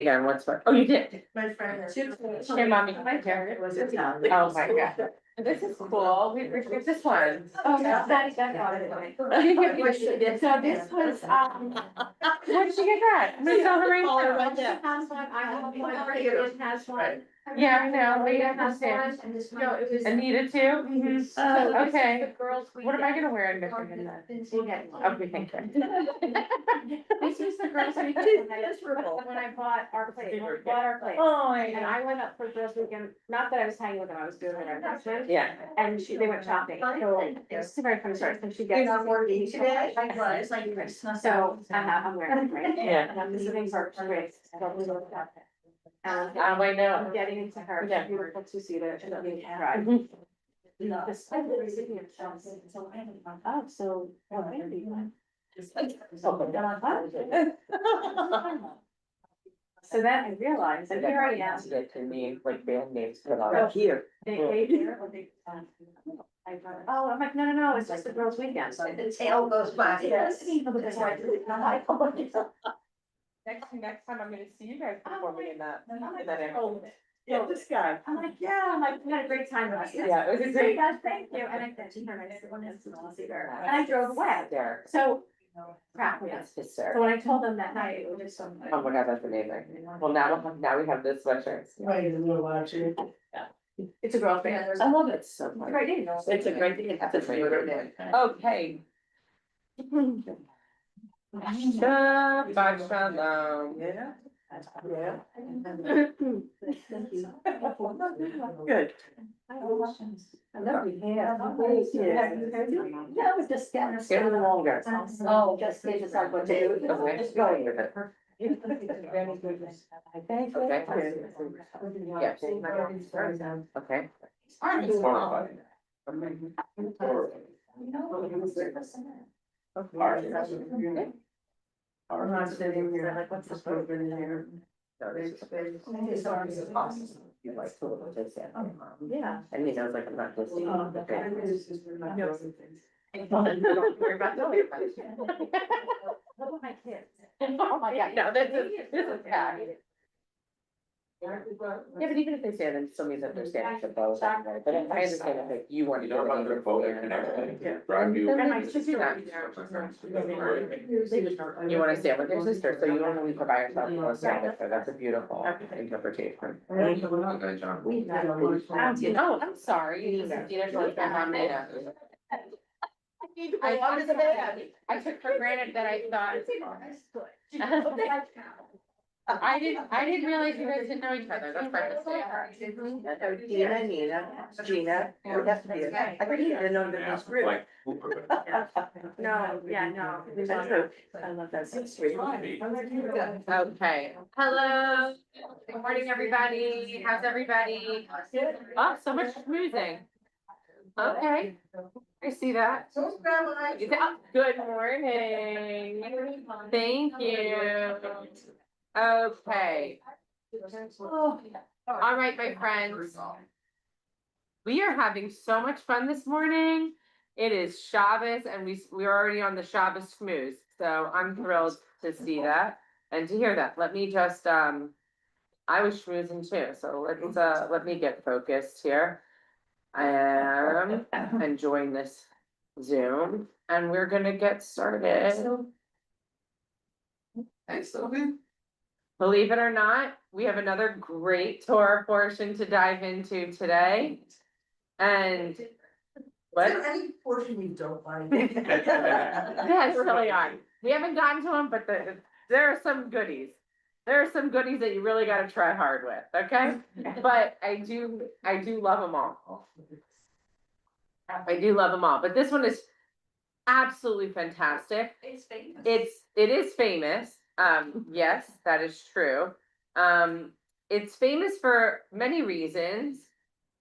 Again, what's what? Oh, you did? My friend. Hey, mommy, my hair. Was it down? Oh, my God. This is cool. We get this one. Oh, no, that got it. So this was, where did you get that? I'm gonna tell her right now. She has one, I have one, Brandon has one. Yeah, I know. Leah Leah has has it. one, and this, no, it was. Anita too? Mhm. So Oh, this is okay. the girls' What am I weekend. gonna wear in Michigan then? Okay. Okay, thank you. This is the girls' weekend when I bought our place, when we bought our place. Oh, And I went up for girls' weekend, not that I was hanging with them, I was doing it on Christmas. Yeah. And they went shopping, so it's a very funny story, so she gets. You're not working today? I was, like Christmas. So, I'm wearing it, right? Yeah. And I'm visiting her, great. I know. I'm getting into her, Yeah. beautiful two-seater, and let me drive. Mhm. Oh, so. So then I realized, and here I am. Get to me, like band names. Put on. Oh. Here. They here, or they, oh, I'm like, no, it's just the girls' weekend. The tail goes by. Yes. Next time I'm gonna see you guys performing in that. Yeah, this guy. I'm like, we had a great time last night. Yeah, it was a Great, great. guys, thank you, and I said, her nice one is and I drove away, There. so, crap, yes. That's his So sir. when I told them that night, it was just so. Oh my God, that's amazing. Well, now we have this sweatshirt. Right, a little watching. It's a girls' band. I love it so It's a much. great name. It's a great thing. It's a great name. Okay. Shabbat shalom. Yeah. Yeah. Good. I love your hair. Yeah, we're just getting. It's getting longer. Oh, just get us like what to do. Okay. Just going with it. Okay. I'm not sitting here, like, what's this program in there? You like to look at that. Yeah. And he knows like I'm not listening. Oh, Okay. Don't worry about it. What about my kids? Oh my God, no, this is bad. Yeah, but even if they say then still means that they're standing for both. But I understand that you want to. You know, under photo and everything, drive you. Then my sister that. You wanna stand with your sister, so you don't leave her by herself, you wanna stand with her, that's a beautiful interpretation. Oh, I'm sorry. I took for granted that I thought. I didn't realize you guys didn't know each other, that's my mistake. Gina, Nina, Gina, would have to be, I think you didn't know that this group. Like. No, yeah, no. I love that. Okay, hello, good morning, everybody, how's everybody? Oh, so much schmoozing. Okay, I see that. Good morning. Thank you. Okay. All right, my friends. We are having so much fun this morning. It is Shabbos and we're already on the Shabbos schmooze. So I'm thrilled to see that and to hear that. Let me just, I was schmoozing too. So let me get focused here. I am enjoying this Zoom and we're gonna get started. Thanks, Sylvie. Believe it or not, we have another great Torah portion to dive into today. And what? Any portion you don't like? That's really odd. We haven't gotten to them, but there are some goodies. There are some goodies that you really got to try hard with, okay? But I do love them all. I do love them all, but this one is absolutely fantastic. It's famous. It is famous. Yes, that is true. It's famous for many reasons.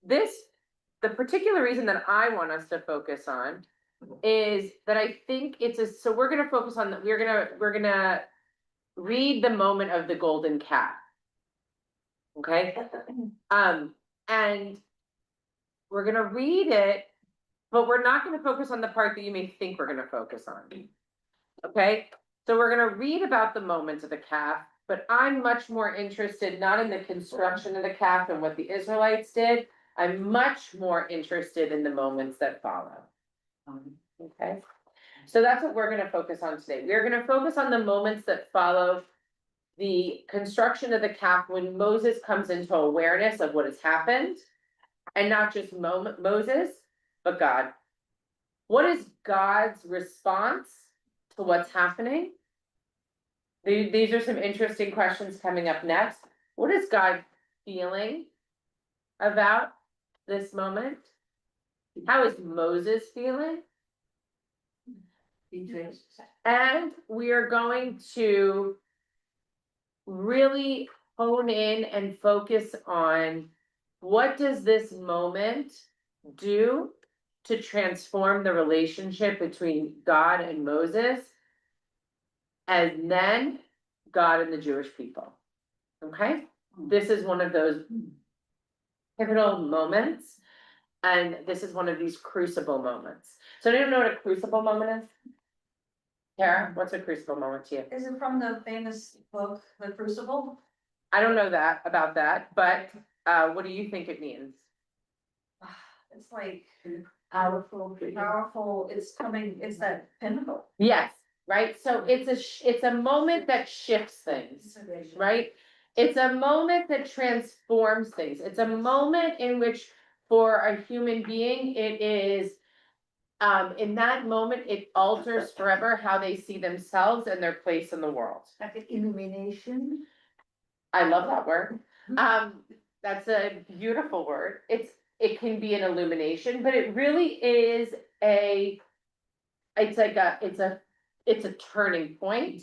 The particular reason that I want us to focus on is that I think so we're gonna focus on we're gonna read the moment of the golden calf. Okay? And we're gonna read it, but we're not gonna focus on the part that you may think we're gonna focus on. Okay? So we're gonna read about the moments of the calf, but I'm much more interested not in the construction of the calf and what the Israelites did. I'm much more interested in the moments that follow. Okay, so that's what we're gonna focus on today. We're gonna focus on the moments that follow the construction of the calf when Moses comes into awareness of what has happened. And not just Moses, but God. What is God's response to what's happening? These are some interesting questions coming up next. What is God feeling about this moment? How is Moses feeling? And we are going to really hone in and focus on what does this moment do to transform the relationship between God and Moses, and then God and the Jewish people. Okay, this is one of those pivotal moments, and this is one of these crucible moments. So, do you know what a crucible moment is? Tara, what's a crucible moment to you? Is it from the famous book, The Crucible? I don't know that about that, but what do you think it means? It's like Powerful. powerful, it's that pinnacle. Yes, right, so it's a moment that shifts things, right? It's a moment that transforms things, it's a moment in which for a human being, it is. In that moment, it alters forever how they see themselves and their place in the world. Like an illumination. I love that word. That's a beautiful word. It can be an illumination, but it really is it's a turning point,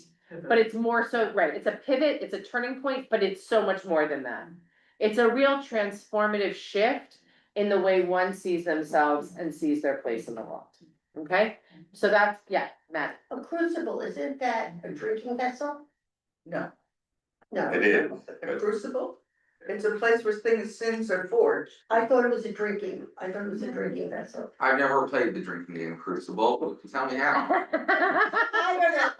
but it's more so, right, it's a pivot, it's a turning point, but it's so much more than that. It's a real transformative shift in the way one sees themselves and sees their place in the world. Okay, so that's, yeah, Matt. A crucible, isn't that a drinking vessel? No. No. It is. A crucible? It's a place where sins are forged. I thought it was a drinking vessel. I've never played the drinking game Crucible, but tell me how. I don't know,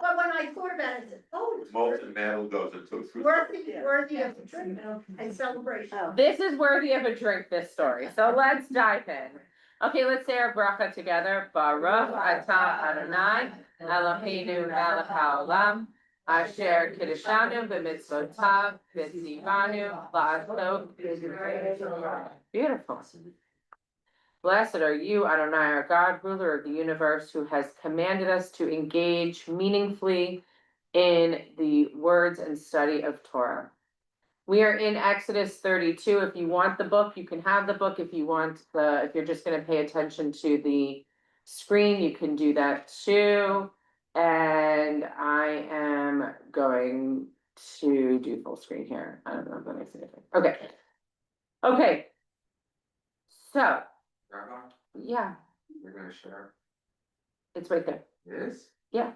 but when I thought about it, I said, oh, it's Molten metal goes into a worthy of a drink and celebration. This is worthy of a drink, this story, so let's dive in. Okay, let's say our bracha together. Baruch atah Adonai Eloheinu melech haolam asher kiddushanu b'mitzvotav v'tzivanu la'asok. Beautiful. Blessed are you, Adonai, our God, ruler of the universe, who has commanded us to engage meaningfully in the words and study of Torah. We are in Exodus 32. If you want the book, you can have the book. If you're just going to pay attention to the screen, you can do that too. And I am going to do full screen here. I don't know if that makes anything. Okay. Okay. So, Rabbi, yeah, you're gonna share it's right there. this? Yeah,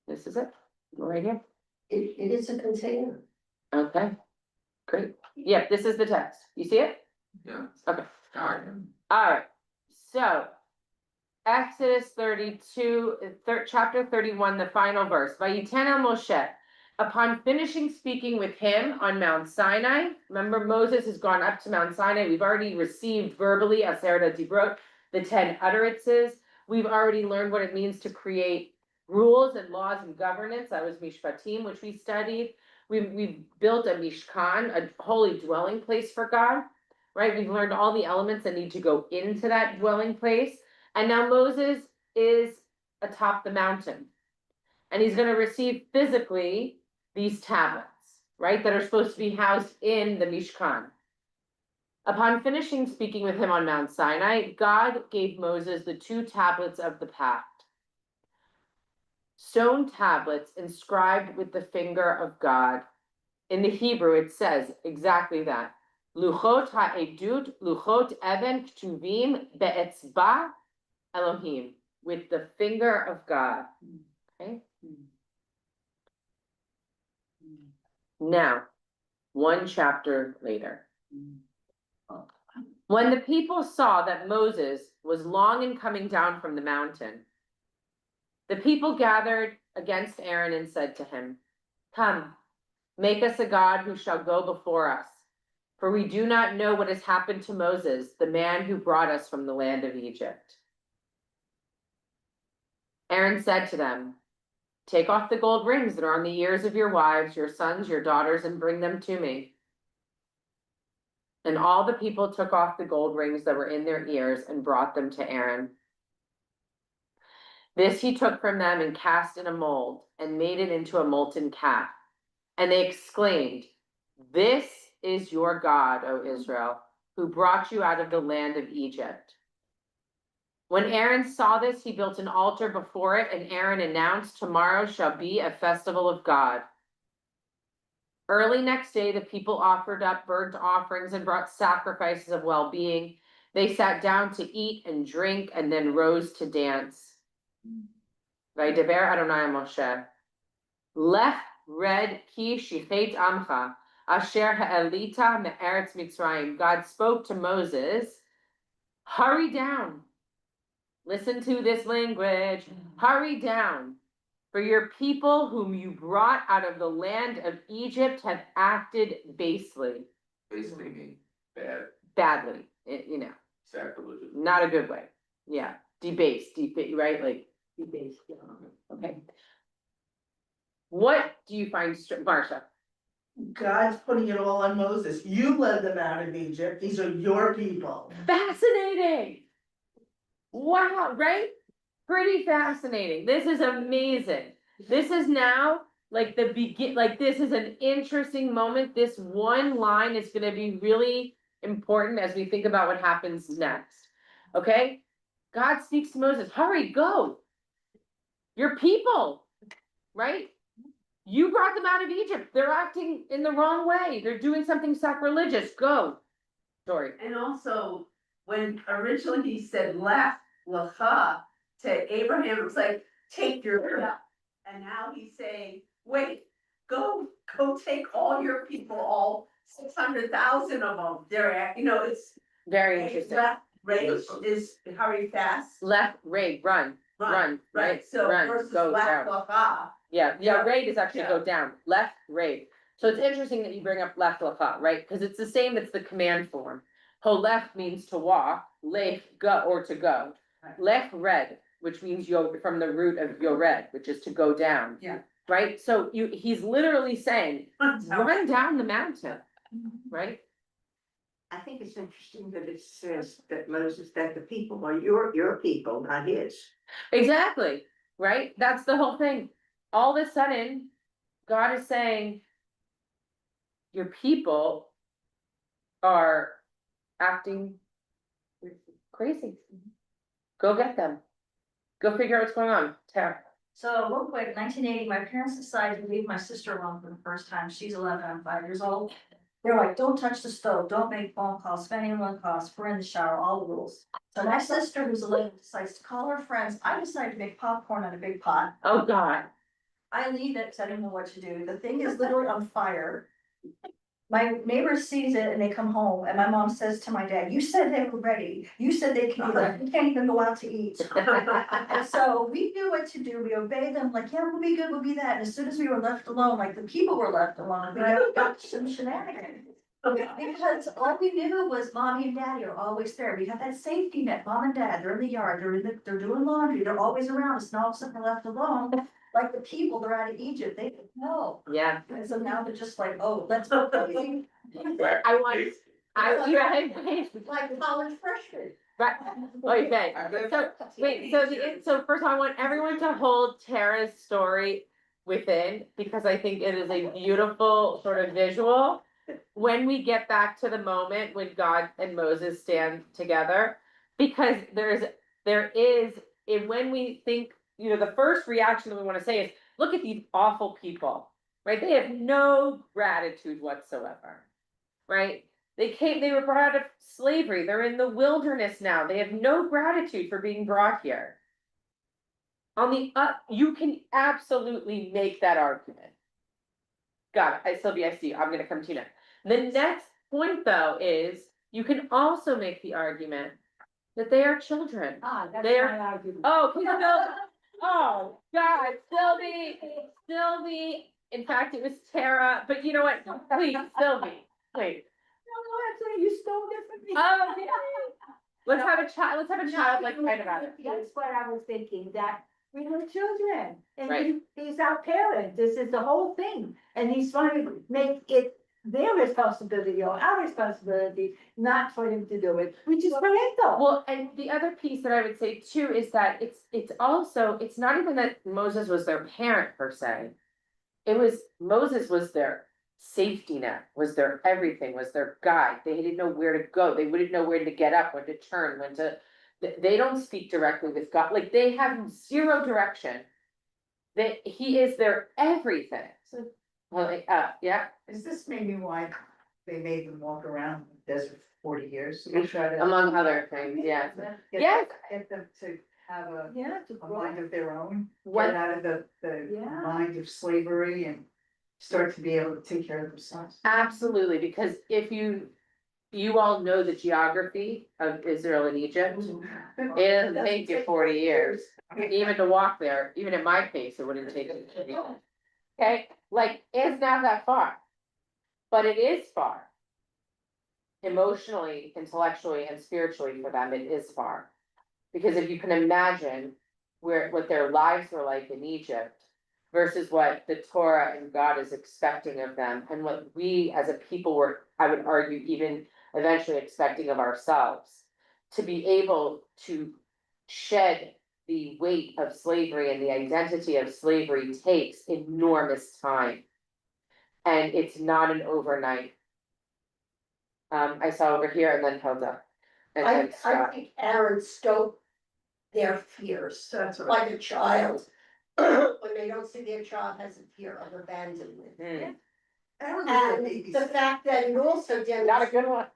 this is it. Right here. It is a container. Okay. Great. Yep, this is the text. You see it? Yeah. Okay. Alright. Alright, so Exodus 32, chapter 31, the final verse. Vayitena Moshe, upon finishing speaking with him on Mount Sinai. Remember, Moses has gone up to Mount Sinai. We've already received verbally Aseret Dibrot, the 10 utterances. We've already learned what it means to create rules and laws and governance. That was Mishpatim, which we studied. We've built a Mishkan, a holy dwelling place for God, right? We've learned all the elements that need to go into that dwelling place. And now Moses is atop the mountain. And he's going to receive physically these tablets, right? That are supposed to be housed in the Mishkan. Upon finishing speaking with him on Mount Sinai, God gave Moses the 2 tablets of the pact. Stone tablets inscribed with the finger of God. In the Hebrew, it says exactly that. Luchot ha'edut, luchot even ktuvim be'etzba Elohim, with the finger of God. Okay. Now, 1 chapter later. When the people saw that Moses was long in coming down from the mountain, the people gathered against Aaron and said to him, "Come, Make us a God who shall go before us. For we do not know what has happened to Moses, the man who brought us from the land of Egypt. Aaron said to them, take off the gold rings that are on the ears of your wives, your sons, your daughters, and bring them to me. And all the people took off the gold rings that were in their ears and brought them to Aaron. This he took from them and cast in a mold and made it into a molten calf. And they exclaimed, this is your God, O Israel, who brought you out of the land of Egypt. When Aaron saw this, he built an altar before it, and Aaron announced, tomorrow shall be a festival of God. Early next day, the people offered up burnt offerings and brought sacrifices of well-being. They sat down to eat and drink and then rose to dance. Vaydaber Adonai Moshe. Lech red ki shichet amcha, asher ha'elita me'eretz Mitzrayim. God spoke to Moses, hurry down. Listen to this language. Hurry down. For your people whom you brought out of the land of Egypt have acted basely. Basically mean bad, Badly, sacrilegious. not a good way. Yeah, debased, right? Like, Debased, yeah. okay. What do you find, Parsha? God's putting it all on Moses. You led them out of Egypt. These are your people. Fascinating. Wow, right? Pretty fascinating. This is amazing. This is now like this is an interesting moment. This one line is going to be really important as we think about what happens next. Okay? God speaks to Moses, hurry, go. Your people, right? You brought them out of Egypt. They're acting in the wrong way. They're doing something sacrilegious. Go. Sorry. And also, when originally he said left Lacha to Abraham, it was like, take your stuff. And now he's saying, wait, go take all your people, all 600,000 of them. They're, it's. Very interesting. Left, right, is hurry fast. Left, raid, run, right? So Run, versus go left down. Lacha. Yeah, Yeah. raid is actually Yeah. go down, left, raid. So it's interesting that you bring up left lacha, right? Because it's the same, it's the command form. Holech means to walk, lech, go, or to go. Right. Lech red, which means from the root of yored, which is to go down. Yeah. Right? So he's literally saying, run down the mountain, right? I think it's interesting that it says that that the people are your people, not his. Exactly, right? That's the whole thing. All of a sudden, God is saying, your people are acting crazy. Go get them. Go figure out what's going on. Tara. So real quick, 1980, my parents decided to leave my sister alone for the first time. She's 11, I'm 5 years old. They're like, don't touch the stove, don't make phone calls, spend any one cost, we're in the shower, all the rules. So my sister, who's 11, decides to call her friends. I decided to make popcorn in a big pot. Oh, God. I leave it because I didn't know what to do. The thing is literally on fire. My neighbor sees it and they come home and my mom says to my dad, you said they were ready. You said they can eat. We can't even go out to eat. And so we knew what to do. We obeyed them like, yeah, we'll be good, we'll be that. And as soon as we were left alone, like the people were left alone, we got some shenanigans. Because all we knew was mommy and daddy are always there. We have that safety net. Mom and dad, they're in the yard, they're doing laundry, they're always around us. And all of a sudden we're left alone. Like the people, they're out of Egypt, they didn't know. Yeah. And so now they're just like, oh, let's go crazy. I want, Like college freshmen. right, okay. So, wait, so first of all, I want everyone to hold Tara's story within, because I think it is a beautiful sort of visual. When we get back to the moment when God and Moses stand together, because there is, and when we think, the first reaction that we want to say is, look at these awful people, right? They have no gratitude whatsoever, right? They were brought out of slavery. They're in the wilderness now. They have no gratitude for being brought here. You can absolutely make that argument. God, Sylvia, I see you. I'm going to come to you next. The next point, though, is you can also make the argument that they are children. That's They are- my argument. Oh, please don't. Oh, God, Sylvie, In fact, it was Tara, but you know what? Please, Sylvie, wait. You stole this from me. Oh, yeah. Let's have a child, let's have a childlike fight about it. That's what I was thinking, that we were children, and Right. he's our parent, this is the whole thing, and he's trying to make it their responsibility or our responsibility, not for him to do it, which is parental. Well, and the other piece that I would say too is that it's also, it's not even that Moses was their parent per se. It was, Moses was their safety net, was their everything, was their guide. They didn't know where to go. They wouldn't know where to get up, when to turn, when to, they don't speak directly with God. Like, they have zero direction. That he is their everything. So- Well, yeah, Is this maybe why they made them walk around the desert for 40 years? To try to among other things, yeah. get, Yes. get them to have Yeah, to a grow. mind of their own, What- get out of the Yeah. mind of slavery and start to be able to take care of themselves. Absolutely, because if you all know the geography of Israel and Egypt, it'll take you 40 years. Even to walk there, even at my pace, it wouldn't take you. 40 years. Okay, like, it's not that far. But it is far. Emotionally, intellectually, and spiritually for them, it is far. Because if you can imagine what their lives were like in Egypt versus what the Torah and God is expecting of them, and what we as a people were, I would argue, even eventually expecting of ourselves, to be able to shed the weight of slavery and the identity of slavery takes enormous time. And it's not an overnight. I saw over here and then Hilda. And then I Scott. think Aaron stoked their fears, That's what like a child. When they don't see their child has a fear of abandonment. Hmm, Aaron was a And baby. the fact that it also Not a demonstrated, good one.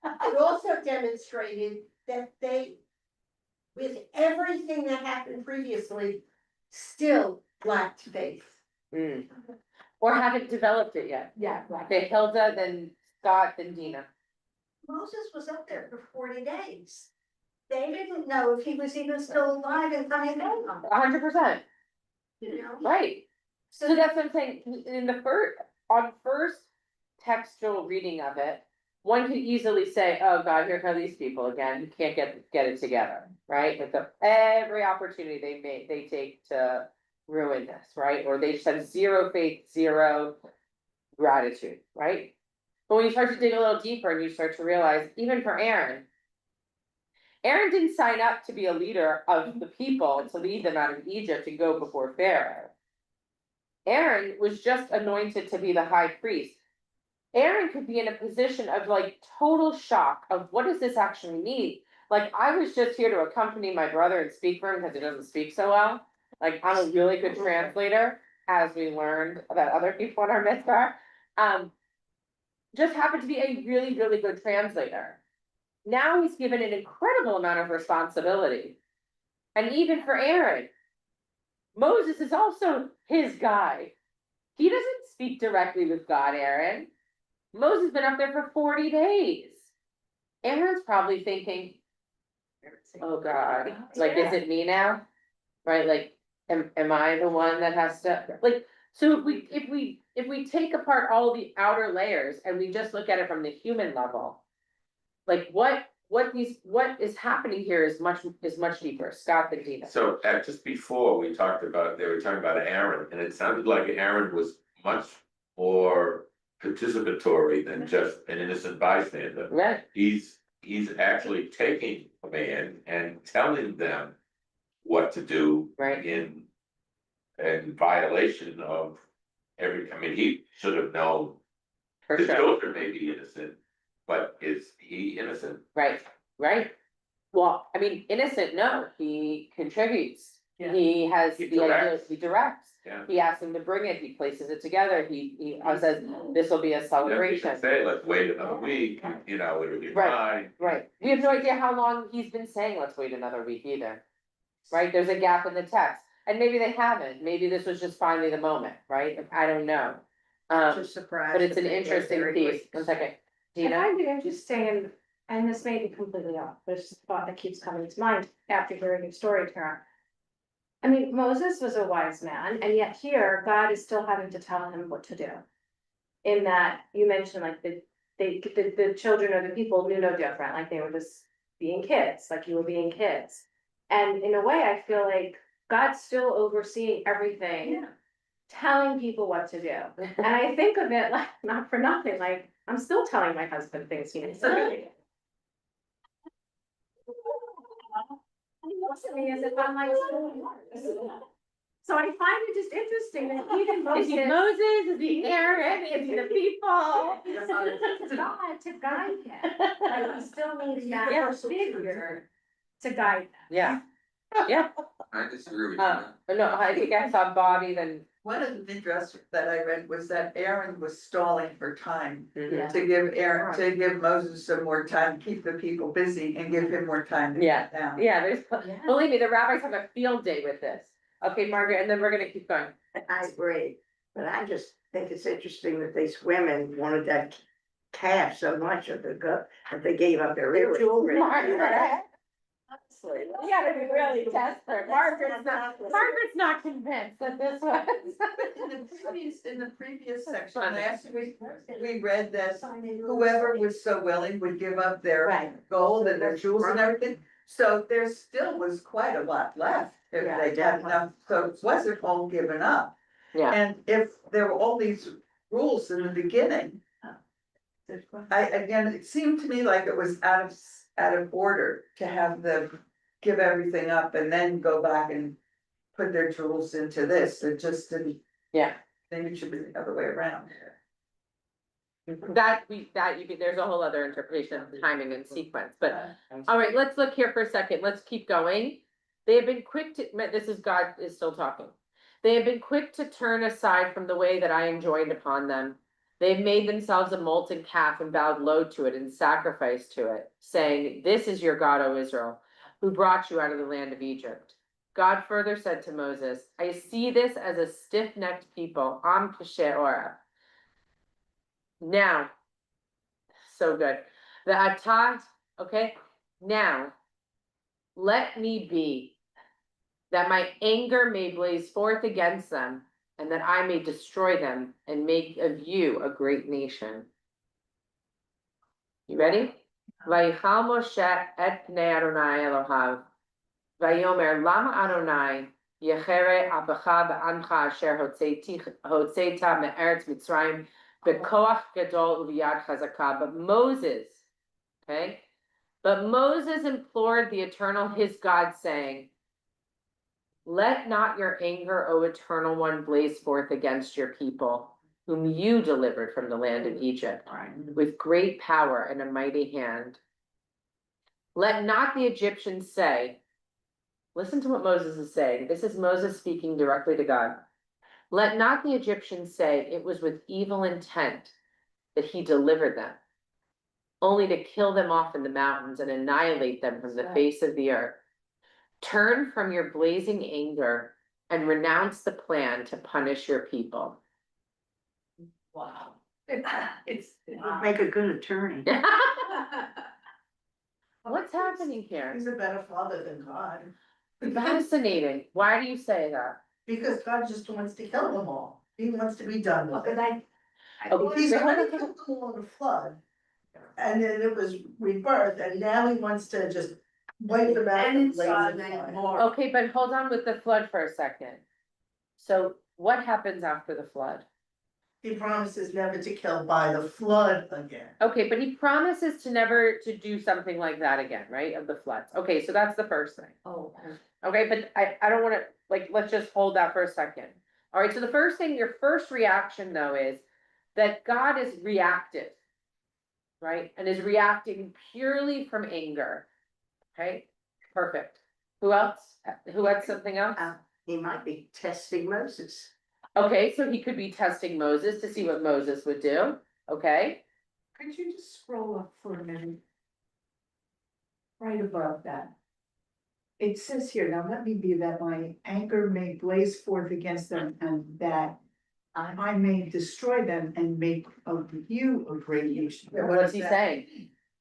it also demonstrated that they, with everything that happened previously, still lacked faith. Hmm. Or haven't developed it yet. Yeah, right. Okay, Hilda, then Scott, then Dina. Moses was up there for 40 days. They didn't know if he was even still alive and coming down, 100%, you know? right. So that's what I'm saying, in the first textual reading of it, one could easily say, oh God, here come these people again, who can't get it together, right? Like every opportunity they take to ruin this, right? Or they just have zero faith, zero gratitude, right? But when you start to dig a little deeper and you start to realize, even for Aaron didn't sign up to be a leader of the people, to lead them out of Egypt and go before Pharaoh. Aaron was just anointed to be the high priest. Aaron could be in a position of like total shock of what does this actually mean? Like, I was just here to accompany my brother and speak for him because he doesn't speak so well. Like, I'm a really good translator, as we learned that other people in our midst are. Just happened to be a really, really good translator. Now he's given an incredible amount of responsibility. And even for Aaron, Moses is also his guy. He doesn't speak directly with God, Aaron. Moses has been up there for 40 days. Aaron's probably thinking, oh God, like, is it me now? Right, like, am I the one that has to, like, so if we take apart all the outer layers and we just look at it from the human level, like, what is happening here is much deeper. Scott and Dina. So just before we talked about, they were talking about Aaron, and it sounded like Aaron was much more participatory than just an innocent bystander. Right, He's actually taking command and telling them what to do right, in violation of I mean, he should have known for the sure, children may be innocent, but is he innocent? right. Well, I mean, innocent, no, he contributes. Yeah. He has He the idea, directs. he directs. Yeah. He asks him to bring it, he places it together, he says, this will be a You celebration. can say, let's wait another week, you know, it'll be Right. fine. Right, we have no idea how long he's been saying, let's wait another week either. Right, there's a gap in the text, and maybe they haven't, maybe this was just finally the moment, right, I don't know. Just surprised. But it's an that they did interesting very piece, quick. 1 second. I Dina, find it interesting, and this may be completely off, but it's a thought that keeps coming to mind after hearing your story, Tara. I mean, Moses was a wise man, and yet here, God is still having to tell him what to do. In that, you mentioned like the children or the people knew no different, like they were just being kids, like you were being kids. And in a way, I feel like God's still overseeing everything, telling people what to do. And I think of it like, not for nothing, like, I'm still telling my husband things he needs to do. Listening as if I'm like, so I find it just interesting that even Is he Moses. Moses? Is he Aaron? Is he the people? It's God to guide him, like he still needs that Yeah. figure to guide them. Yeah, yeah, I disagree with you. but no, I think I saw Bobby then. One of the interests that I read was that Aaron was stalling for time Mhm. to give Moses some more time, keep the people busy and give him more time to Yeah. get down. Yeah, there's, Yeah. believe me, the rabbis have a field day with this. Okay, Margaret, and then we're gonna keep going. I agree, but I just think it's interesting that these women wanted that calf so much of the gut that they gave up their jewelry. Margaret. You gotta be really desperate. Margaret's not convinced that this was. In the previous section, last week, we read that whoever was so willing would give up their Right. gold and their jewels and everything. So there still was quite a lot left if Yeah, they had enough, so it wasn't all given up. Yeah, And if there were all these rules in the beginning, again, it seemed to me like it was out of order to have them give everything up and then go back and put their jewels into this. It just didn't, yeah. maybe it should be the other way around. That you could, there's a whole other interpretation of timing and sequence, but, all right, let's look here for a second, let's keep going. They have been quick to, this is God is still talking. They have been quick to turn aside from the way that I enjoined upon them. They have made themselves a molten calf and bowed low to it and sacrificed to it, saying, this is your God, O Israel, who brought you out of the land of Egypt. God further said to Moses, I see this as a stiff-necked people, Am Kasher Ora. Now, so good. The atat, okay, now, let me be, that my anger may blaze forth against them, and that I may destroy them and make of you a great nation. You ready? Vayichal Moshe et pnei Adonai Elohav, Vayomer lama Adonai yechere apacha be'amcha asher hotzeta me'eretz Mitzrayim bekoach gadol uviyad chazakah. But Moses, okay, but Moses implored the eternal, his God, saying, let not your anger, O eternal one, blaze forth against your people, whom you delivered from the land of Egypt, with great power and a mighty hand. Let not the Egyptians say, listen to what Moses is saying. This is Moses speaking directly to God. Let not the Egyptians say it was with evil intent that he delivered them, only to kill them off in the mountains and annihilate them from the face of the earth. Turn from your blazing anger and renounce the plan to punish your people. Wow. It would make a good attorney. What's happening here? He's a better father than God, Fascinating. Why do you say that? because God just wants to kill them all. He wants to be done with But it. Oh, He's wait, already hold on. killed them all in the flood. And then it was rebirth, and now he wants to just wipe them out. And with it's blazing many fire. more. Okay, but hold on with the flood for a second. So what happens after the flood? He promises never to kill by the flood again. Okay, but he promises to never to do something like that again, right? Of the floods. Okay, so that's the first thing. Oh. Okay, but I don't wanna, like, let's just hold that for a second. All right, so the first thing, your first reaction though is that God is reactive, right? And is reacting purely from anger. Okay, perfect. Who else? Who had something else? He might be testing Moses. Okay, so he could be testing Moses to see what Moses would do. Okay, Could you just scroll up for a minute? Right above that. It says here, now let me be that my anger may blaze forth against them and that I may destroy them and make of you a great nation. what's he saying?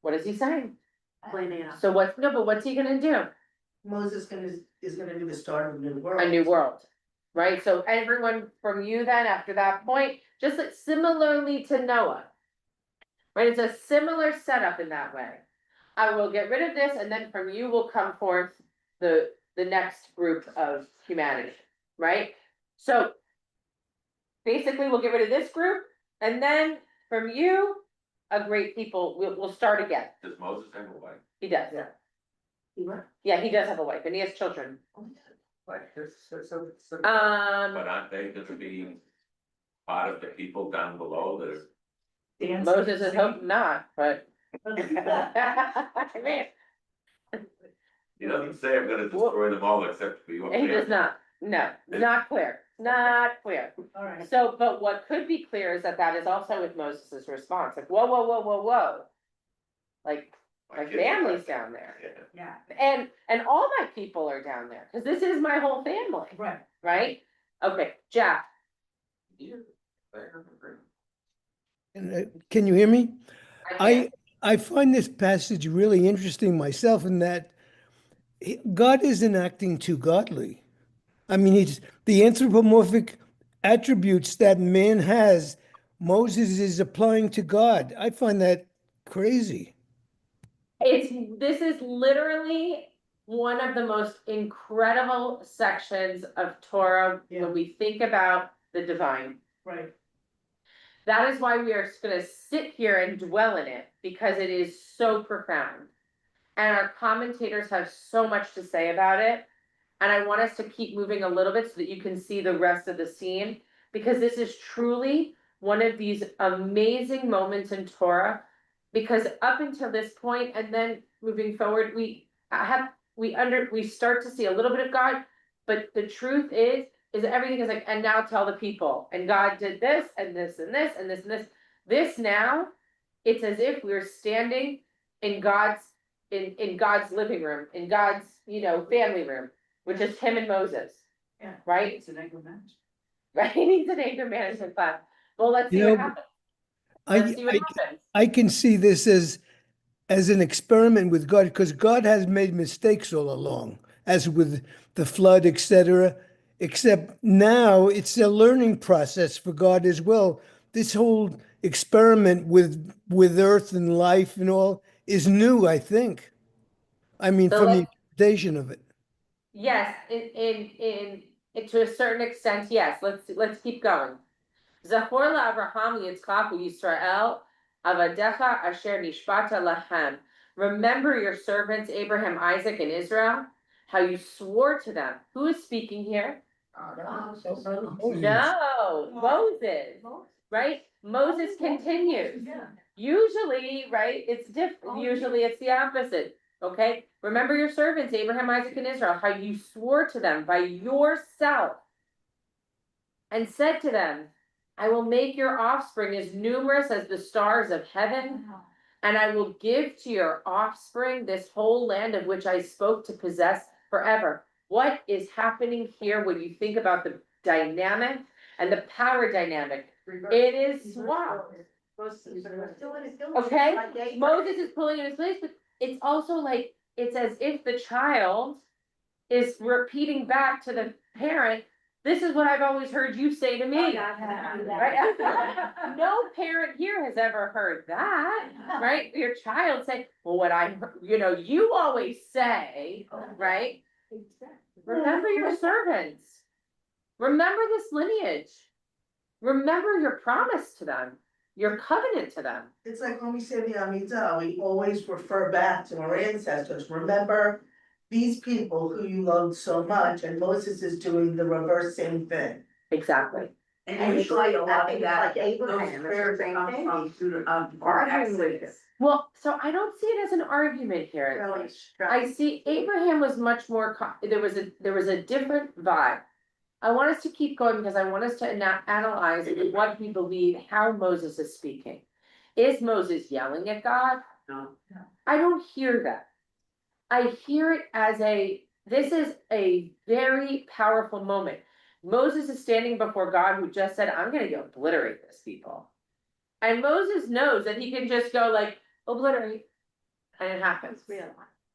What is he saying? Plain enough. So what's, no, but what's he gonna do? Moses is gonna do the start of a new world. a new world. Right, so everyone from you then, after that point, just like similarly to Noah. Right, it's a similar setup in that way. I will get rid of this, and then from you will come forth the next group of humanity, right? So. Basically, we'll get rid of this group, and then from you, a great people, we'll start again. Does Moses have a wife? He does. Yeah, he does have a wife, and he has children. Like, so. But aren't they gonna be part of the people down below that are? Moses is hoping not, but. I mean, He doesn't say I'm gonna destroy them all except for your he family. does not, no, not clear, not clear. Alright. So, but what could be clear is that is also with Moses' response, like, whoa, whoa, whoa, whoa, whoa. Like, my kids family's are- down there, Yeah. Yeah. and all my people are down there, cause this is my whole family, Right. right? Okay, Jack, Can you hear me? I can't. I find this passage really interesting myself in that God isn't acting too godly. I mean, it's the anthropomorphic attributes that man has, Moses is applying to God. I find that crazy. This is literally one of the most incredible sections of Torah when we think about the divine. Right. That is why we are gonna sit here and dwell in it, because it is so profound. And our commentators have so much to say about it. And I want us to keep moving a little bit so that you can see the rest of the scene, because this is truly one of these amazing moments in Torah. Because up until this point, and then moving forward, we start to see a little bit of God, but the truth is everything is like, and now tell the people, and God did this, and this, and this, and this, and this. This now, it's as if we're standing in God's living room, in God's, family room, which is him and Moses. Yeah. Right? It's an anger management. Right, he's an anger management class. Well, let's see what happens. Let's see what happens. I can see this as an experiment with God, because God has made mistakes all along, as with the flood, etc. Except now it's a learning process for God as well. This whole experiment with earth and life and all is new, I think. I mean, So from the let's- interpretation of it. Yes, to a certain extent, yes, let's keep going. Zachor la'Avraham Yitzchak Yisrael avadecha asher nishbata lahem. Remember your servants Abraham, Isaac, and Israel, how you swore to them. Who is speaking here? No, Moses, right? Moses continues. Usually, right, it's different. Usually it's the opposite. Okay, remember your servants, Abraham, Isaac, and Israel, how you swore to them by yourself and said to them, I will make your offspring as numerous as the stars of heaven, and I will give to your offspring this whole land of which I spoke to possess forever. What is happening here when you think about the dynamic and the power dynamic? It is swapped. Okay, Moses is pulling in his place, but it's also like, it's as if the child is repeating back to the parent, this is what I've always heard you say to me. Right? No parent here has ever heard that, right? Your child say, well, what you always say, right? Remember your servants. Remember this lineage. Remember your promise to them, your covenant to them. It's like when we say the Amidah, we always refer back to our ancestors. Remember these people who you loved so much, and Moses is doing the reverse same thing. Exactly. And usually a lot of that, Like Abraham, those it's the prayers same come thing. from Arguing. Well, so I don't see it as an argument here. Really I see Abraham was much more, there was a different vibe. I want us to keep going because I want us to analyze what we believe, how Moses is speaking. Is Moses yelling at God? No. I don't hear that. I hear it as this is a very powerful moment. Moses is standing before God who just said, I'm gonna obliterate this people. And Moses knows that he can just go like, obliterate, and it happens,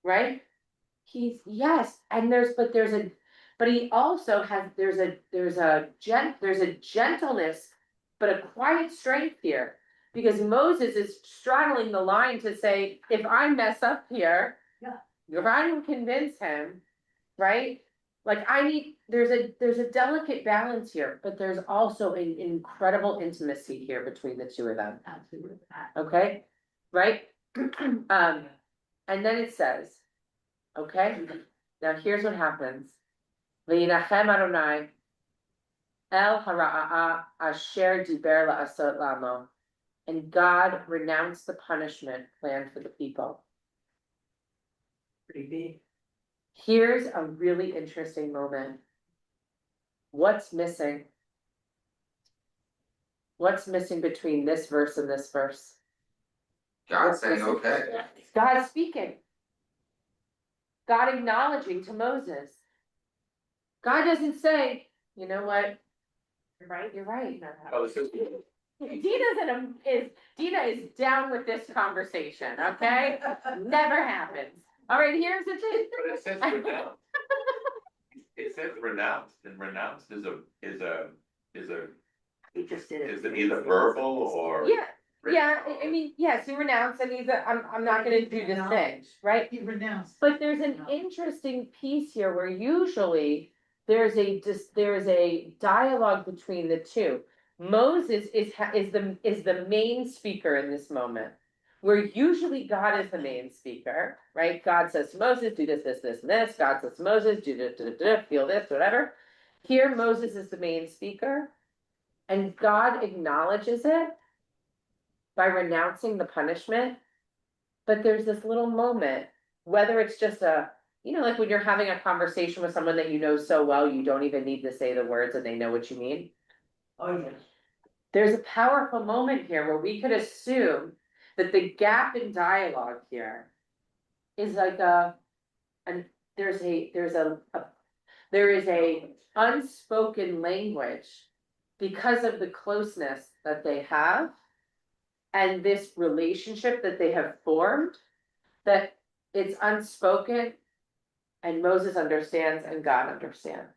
right? yes, and but he also has, there's a gentleness, but a quiet strength here. Because Moses is straddling the line to say, if I mess up here. Yeah. If I don't convince him, right? Like there's a delicate balance here, but there's also an incredible intimacy here between the two of them. Absolutely. Okay, right? And then it says, okay, now here's what happens. V'yinachem Adonai el hara'a asher diber la'asot lamo. And God renounced the punishment planned for the people. Pretty big. Here's a really interesting moment. What's missing? What's missing between this verse and this verse? God saying, okay. God speaking. God acknowledging to Moses. God doesn't say, you know what? You're right, you're right. Oh, this is. Dina is down with this conversation, okay? Never happens. All right, here's the thing. But it says renounced. It says renounced, and renounced is a. He just did it. Is it either verbal or? Yeah, I mean, yes, he renounced and I'm not gonna do this thing, right? He renounced. But there's an interesting piece here where usually there's a dialogue between the two. Moses is the main speaker in this moment. Where usually God is the main speaker, right? God says to Moses, do this, this, this, and this. God says to Moses, do this, feel this, whatever. Here, Moses is the main speaker. And God acknowledges it by renouncing the punishment. But there's this little moment, whether it's just like when you're having a conversation with someone that you know so well, you don't even need to say the words and they know what you mean. Oh, yes. There's a powerful moment here where we could assume that the gap in dialogue here is like there is a unspoken language because of the closeness that they have and this relationship that they have formed, that it's unspoken and Moses understands and God understands.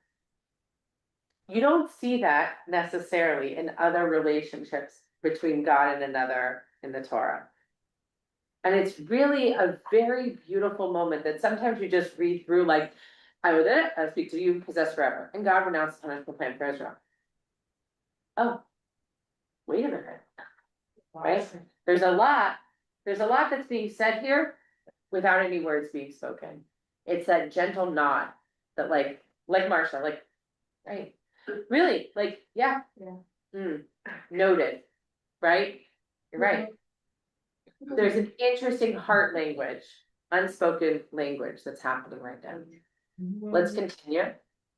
You don't see that necessarily in other relationships between God and another in the Torah. And it's really a very beautiful moment that sometimes you just read through like, I will do it, I speak to you, possess forever. And God renounced the punishment plan for Israel. Oh, wait a minute. Right? There's a lot that's being said here without any words being spoken. It's that gentle nod that like Marsha, like, right. Really, like, yeah. Noted, right? You're right. There's an interesting heart language, unspoken language that's happening right now. Let's continue.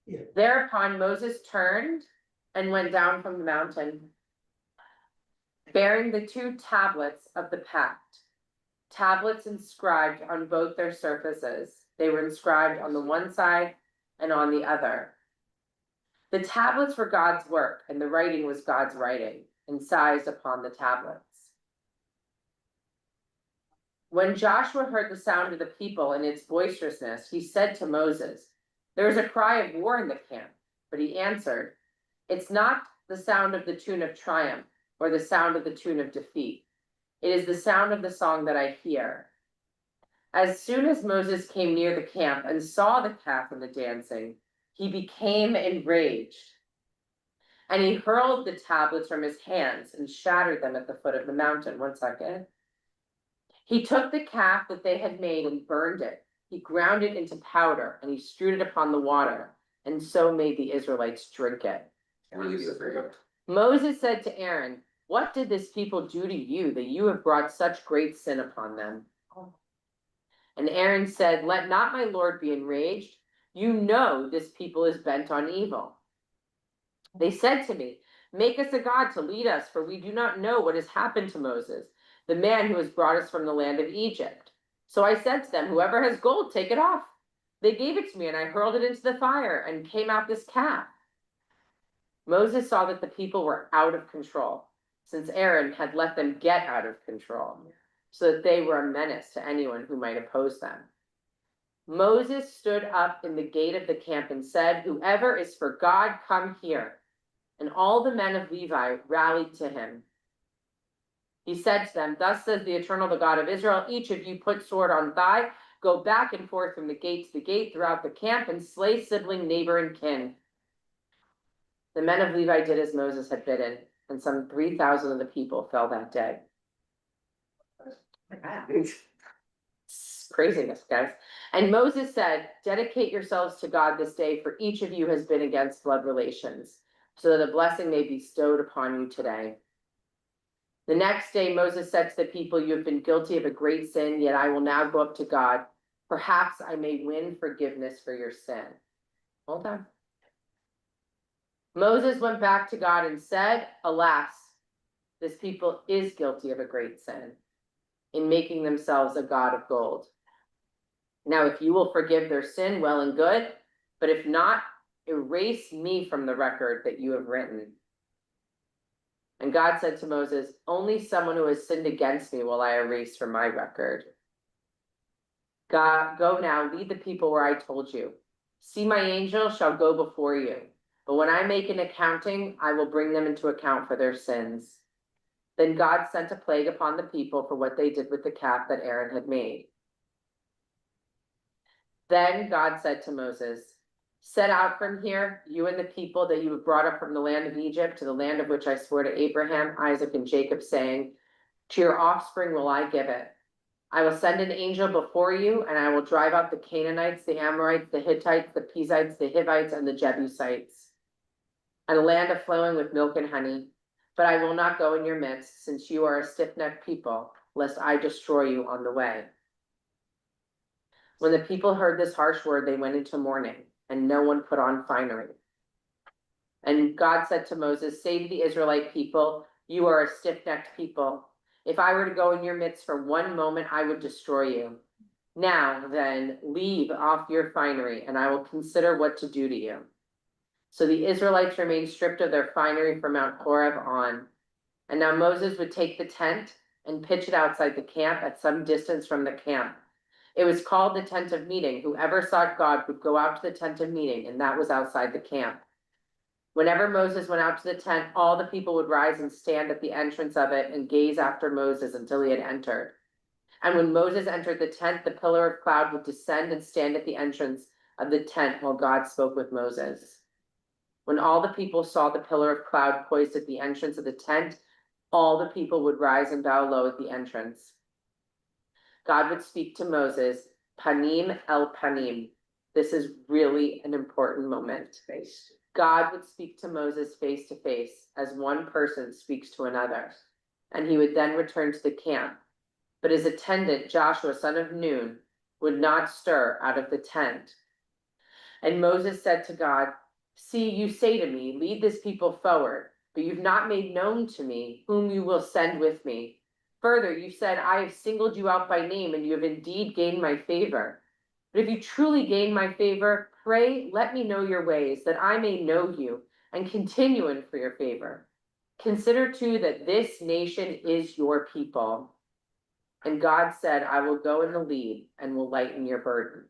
Yeah. Thereupon Moses turned and went down from the mountain, bearing the 2 tablets of the pact, tablets inscribed on both their surfaces. They were inscribed on the one side and on the other. The tablets were God's work, and the writing was God's writing, incised upon the tablets. When Joshua heard the sound of the people and its boisterousness, he said to Moses, "There is a cry of war in the camp." But he answered, "It's not the sound of the tune of triumph or the sound of the tune of defeat. It is the sound of the song that I hear." As soon as Moses came near the camp and saw the calf and the dancing, he became enraged. And he hurled the tablets from his hands and shattered them at the foot of the mountain. One second. He took the calf that they had made and burned it. He ground it into powder and he strewed it upon the water, and so made the Israelites drink it. Really good for you. Moses said to Aaron, "What did this people do to you that you have brought such great sin upon them?" And Aaron said, "Let not my Lord be enraged. You know this people is bent on evil." They said to me, "Make us a god to lead us, for we do not know what has happened to Moses, the man who has brought us from the land of Egypt." So I said to them, "Whoever has gold, take it off." They gave it to me, and I hurled it into the fire, and came out this calf. Moses saw that the people were out of control, since Aaron had let them get out of control, so that they were a menace to anyone who might oppose them. Moses stood up in the gate of the camp and said, "Whoever is for God, come here." And all the men of Levi rallied to him. He said to them, "Thus says the Eternal, the God of Israel, each of you put sword on thigh, go back and forth from the gate to the gate throughout the camp, and slay sibling, neighbor, and kin." The men of Levi did as Moses had bidden, and some 3,000 of the people fell that day. It's craziness, guys. And Moses said, "Dedicate yourselves to God this day, for each of you has been against blood relations, so that a blessing may be bestowed upon you today." The next day Moses said to the people, "You have been guilty of a great sin, yet I will now go up to God. Perhaps I may win forgiveness for your sin." Hold on. Moses went back to God and said, "Alas, this people is guilty of a great sin in making themselves a god of gold. Now, if you will forgive their sin, well and good, but if not, erase me from the record that you have written." And God said to Moses, "Only someone who has sinned against me will I erase from my record. God, go now, lead the people where I told you. See, my angel shall go before you, but when I make an accounting, I will bring them into account for their sins." Then God sent a plague upon the people for what they did with the calf that Aaron had made. Then God said to Moses, "Set out from here, you and the people that you have brought up from the land of Egypt to the land of which I swore to Abraham, Isaac, and Jacob, saying, 'To your offspring will I give it.' I will send an angel before you, and I will drive out the Canaanites, the Amorites, the Hittites, the Perizzites, the Hivites, and the Jebusites, and a land of flowing with milk and honey. But I will not go in your midst, since you are a stiff-necked people, lest I destroy you on the way." When the people heard this harsh word, they went into mourning, and no one put on finery. And God said to Moses, "Say to the Israelite people, you are a stiff-necked people. If I were to go in your midst for one moment, I would destroy you. Now then, leave off your finery, and I will consider what to do to you." So the Israelites remained stripped of their finery from Mount Horeb on. And now Moses would take the tent and pitch it outside the camp at some distance from the camp. It was called the tent of meeting. Whoever sought God would go out to the tent of meeting, and that was outside the camp. Whenever Moses went out to the tent, all the people would rise and stand at the entrance of it and gaze after Moses until he had entered. And when Moses entered the tent, the pillar of cloud would descend and stand at the entrance of the tent while God spoke with Moses. When all the people saw the pillar of cloud poised at the entrance of the tent, all the people would rise and bow low at the entrance. God would speak to Moses, panim el panim. This is really an important moment. God would speak to Moses face to face, as one person speaks to another, and he would then return to the camp. But his attendant, Joshua, son of Nun, would not stir out of the tent. And Moses said to God, "See, you say to me, lead this people forward, but you've not made known to me whom you will send with me. Further, you said, I have singled you out by name, and you have indeed gained my favor. But if you truly gain my favor, pray, let me know your ways, that I may know you and continue in for your favor. Consider too that this nation is your people." And God said, "I will go in the lead and will lighten your burden."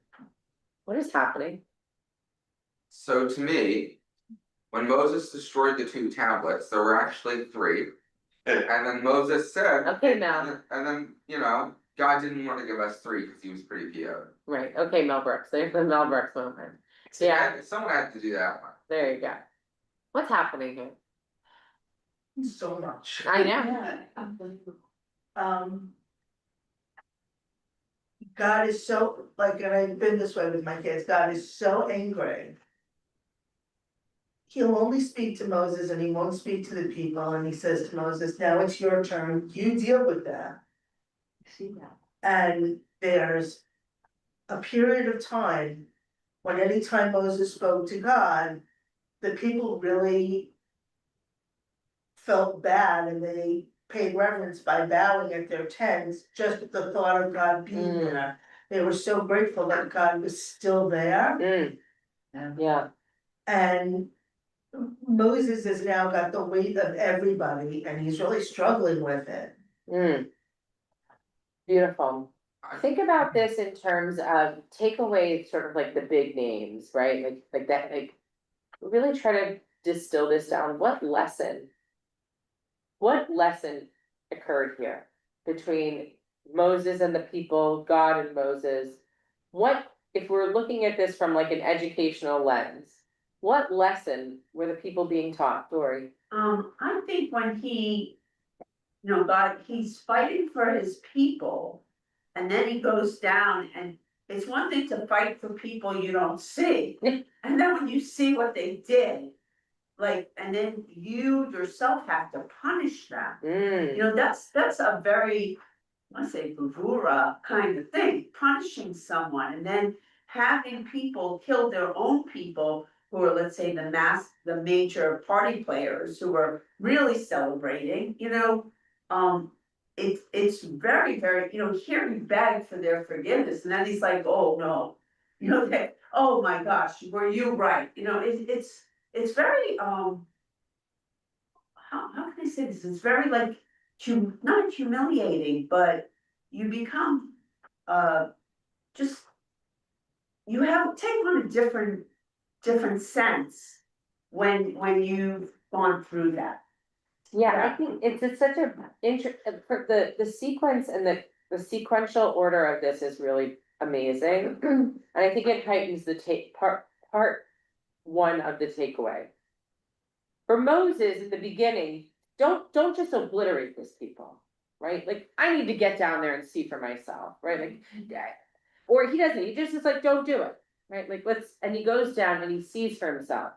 What is happening? So to me, when Moses destroyed the 2 tablets, there were actually 3. And then Moses said. Okay, Mel. And then, God didn't want to give us 3 because he was pretty PO'd. Right, okay, Mel Brooks, there's the Mel Brooks moment. Yeah, Someone had to do that one. there you go. What's happening here? So much. I know. God is so, like, and I've been this way with my kids, God is so angry. He'll only speak to Moses and he won't speak to the people, and he says to Moses, "Now it's your turn, you deal with that." See that? And there's a period of time when anytime Moses spoke to God, the people really felt bad and they paid reverence by bowing at their tents just at the thought of God being there. They were so grateful that God was still there. Yeah. And Moses has now got the weight of everybody and he's really struggling with it. Beautiful. Think about this in terms of take away sort of like the big names, right? Like that, like really try to distill this down. What lesson occurred here between Moses and the people, God and Moses? What, if we're looking at this from like an educational lens, what lesson were the people being taught, Dory? I think when he, God, he's fighting for his people. And then he goes down and it's one thing to fight for people you don't see. And then when you see what they did, like, and then you yourself have to punish them. That's a very, I wanna say bravura kind of thing, punishing someone and then having people kill their own people who are, let's say, the major party players who are really celebrating, it's very, very, here he begged for their forgiveness and then he's like, oh no. That, oh my gosh, were you right? It's very, how can I say this? It's very like, not humiliating, but you become, just, you take on a different sense when you've gone through that. Yeah, I think it's such a for the sequence and the sequential order of this is really amazing. And I think it heightens the part one of the takeaway. For Moses in the beginning, don't just obliterate this people, right? Like I need to get down there and see for myself, right? Like, or he doesn't, he just is like, don't do it, right? Like and he goes down and he sees for himself.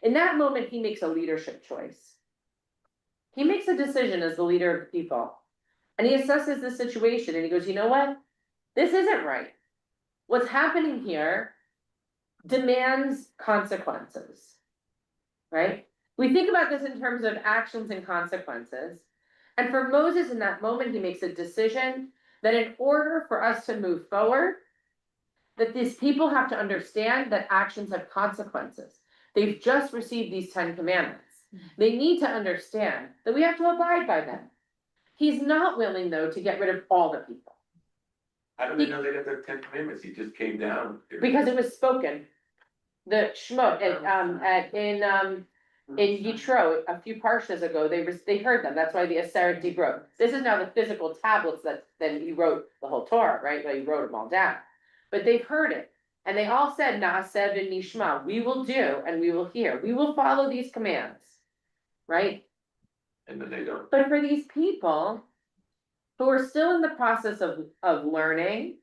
In that moment, he makes a leadership choice. He makes a decision as the leader of the people. And he assesses the situation and he goes, you know what? This isn't right. What's happening here demands consequences, right? We think about this in terms of actions and consequences. And for Moses in that moment, he makes a decision that in order for us to move forward, that these people have to understand that actions have consequences. They've just received these 10 commandments. They need to understand that we have to abide by them. He's not willing, though, to get rid of all the people. How do they know they got the 10 commandments? He just came down. Because it was spoken. The Shemot in Yitro a few parshas ago, they heard them. That's why the Aseret Dibrot. This is now the physical tablets that then he wrote the whole Torah, right? But he wrote them all down. But they've heard it. And they all said, Naaseh v'nishma, we will do and we will hear. We will follow these commands. Right? And then they don't. But for these people who are still in the process of learning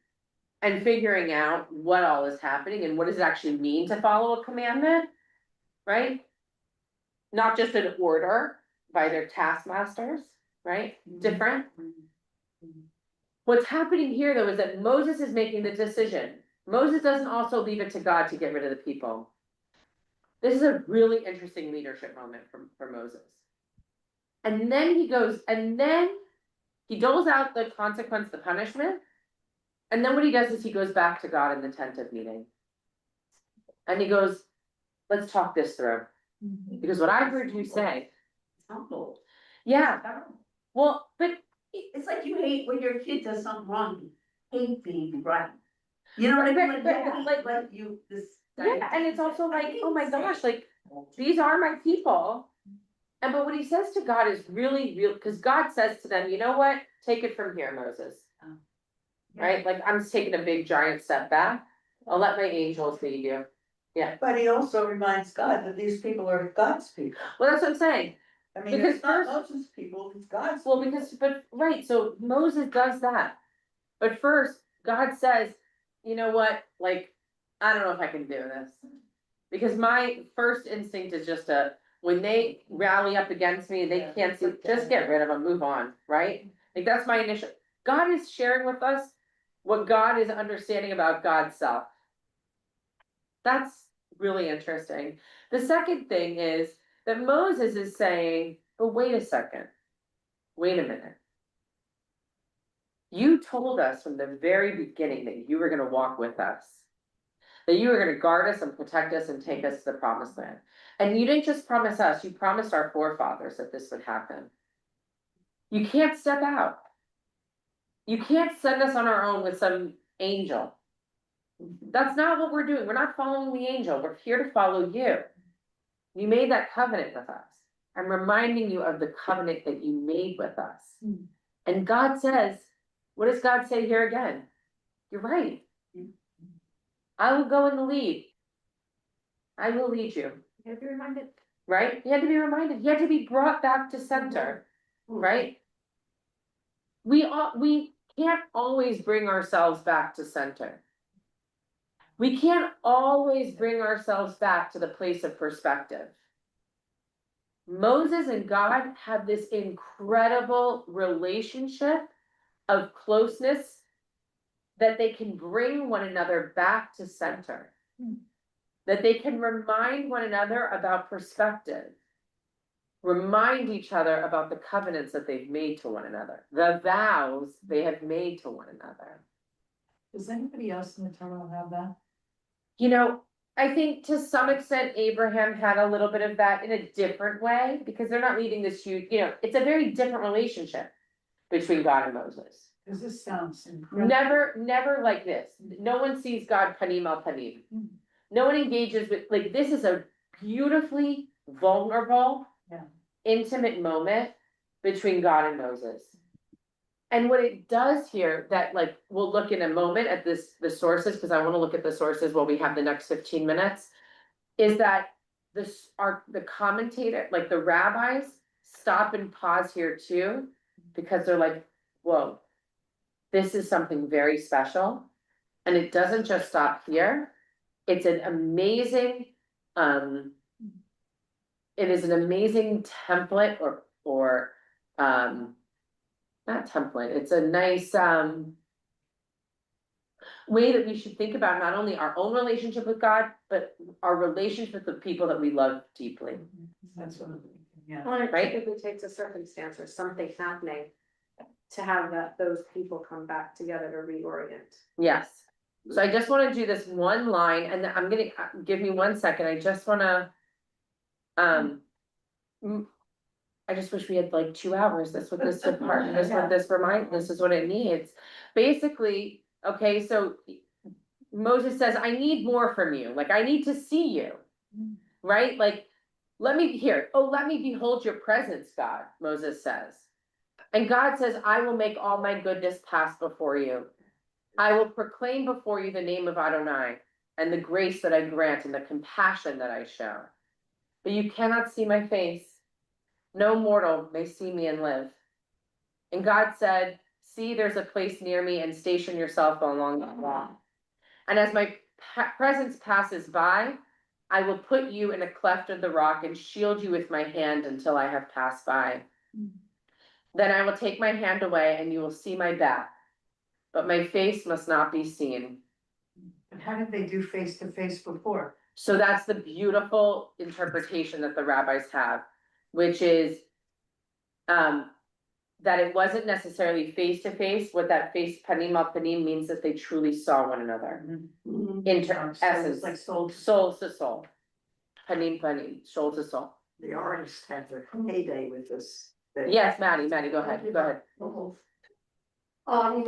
and figuring out what all is happening and what does it actually mean to follow a commandment, right? Not just an order by their taskmasters, right? Different. What's happening here though is that Moses is making the decision. Moses doesn't also leave it to God to get rid of the people. This is a really interesting leadership moment for Moses. And then he goes, and then he doles out the consequence, the punishment. And then what he does is he goes back to God in the tent of meeting. And he goes, let's talk this through. Because what I heard you say. Yeah. Well, but it's like you hate when your kid does something wrong, you hate being right. You know what I mean? Like you, this. Yeah, and it's also like, oh my gosh, like, these are my people. And but what he says to God is really real, because God says to them, you know what? Take it from here, Moses. Right? Like, I'm just taking a big giant step back. I'll let my angels lead you. Yeah. But he also reminds God that these people are God's people. Well, that's what I'm saying. I mean, it's not Moses' people, it's God's people. Well, right, so Moses does that. But first, God says, you know what? Like, I don't know if I can do this. Because my first instinct is just when they rally up against me and they can't see, just get rid of them, move on, right? Like that's my initial, God is sharing with us what God is understanding about God's self. That's really interesting. The second thing is that Moses is saying, but wait a second, wait a minute. You told us from the very beginning that you were going to walk with us, that you were going to guard us and protect us and take us to the promised land. And you didn't just promise us, you promised our forefathers that this would happen. You can't step out. You can't send us on our own with some angel. That's not what we're doing. We're not following the angel. We're here to follow you. You made that covenant with us. I'm reminding you of the covenant that you made with us. And God says, what does God say here again? You're right. I will go in the lead. I will lead you. You have to be reminded. Right? He had to be reminded. He had to be brought back to center. Right? We can't always bring ourselves back to center. We can't always bring ourselves back to the place of perspective. Moses and God have this incredible relationship of closeness that they can bring one another back to center. That they can remind one another about perspective. Remind each other about the covenants that they've made to one another, the vows they have made to one another. Does anybody else in the Torah have that? You know, I think to some extent Abraham had a little bit of that in a different way, because they're not leading this huge, it's a very different relationship between God and Moses. Cause this sounds incredible. Never like this. No one sees God panim al panim. No one engages with, like, this is a beautifully vulnerable, intimate moment between God and Moses. And what it does here, that, like, we'll look in a moment at the sources, because I want to look at the sources while we have the next 15 minutes, is that the commentator, like the rabbis, stop and pause here too, because they're like, whoa, this is something very special. And it doesn't just stop here. It's an amazing, it is an amazing template or not template, it's a nice way that we should think about not only our own relationship with God, but our relationship with the people that we love deeply. That's what I'm thinking, yeah. Well, it Right? typically takes a circumstance or something happening to have those people come back together to reorient. Yes. So I just want to do this one line, and I'm gonna give me 1 second. I just want to. I just wish we had like 2 hours. That's what this department, this is what it needs. Basically, okay, so Moses says, I need more from you. Like, I need to see you. Right? Like, let me behold your presence, God, Moses says. And God says, I will make all my goodness pass before you. I will proclaim before you the name of Adonai and the grace that I grant and the compassion that I show. But you cannot see my face. No mortal may see me and live. And God said, see, there's a place near me, and station yourself along the wall. And as my presence passes by, I will put you in a cleft of the rock and shield you with my hand until I have passed by. Then I will take my hand away and you will see my back, but my face must not be seen. And how did they do face to face before? So that's the beautiful interpretation that the rabbis have, which is that it wasn't necessarily face to face. What that face panim al panim means that they truly saw one another. Essence, Like soul to soul, panim panim, soul to soul. The artist had their heyday with this thing. Yes, Maddie, go ahead. You